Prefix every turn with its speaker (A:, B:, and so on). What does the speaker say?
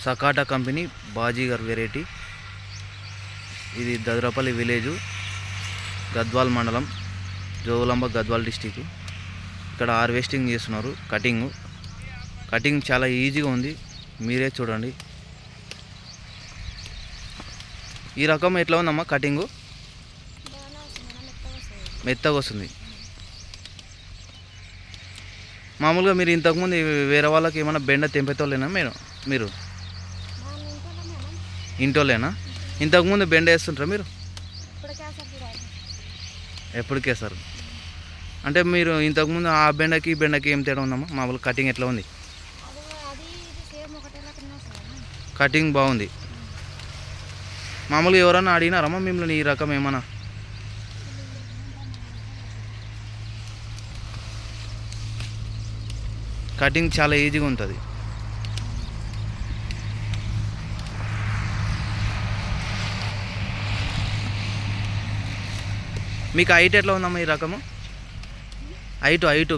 A: సకాటా company Baazigar variety. ఇది దదరపల్లి village, Gadwal మండలం, Jogulamba Gadwal district. ఇక్కడ హార్వెస్టింగ్ చేస్తున్నారు. కటింగ్ చాలా ఈజీగా ఉంది, మీరే చూడండి. ఈ రకం ఎట్లా ఉందమ్మా కటింగు? మెత్తగా వస్తుంది. మామూలుగా మీరు ఇంతకుముందు వేరే వాళ్ళకి ఏమైనా బెండ తెంపేతోళ్ళేనా మీరు ఇంటోళ్ళేనా? ఇంతకుముందు బెండ వేస్తుంటారా మీరు? ఎప్పటికేసారు అంటే మీరు ఇంతకుముందు ఆ బెండకి ఈ బెండకి ఏం తేడా ఉందమ్మా? మామూలు కటింగ్ ఎట్లా ఉంది? కటింగ్ బాగుంది. మామూలుగా ఎవరన్నా అడిగినారమ్మా మిమ్మల్ని ఈ రకం ఏమన్నా? కటింగ్ చాలా ఈజీగా ఉంటుంది. మీకు హైట్ ఎట్లా ఉందమ్మా ఈ రకము? హైటు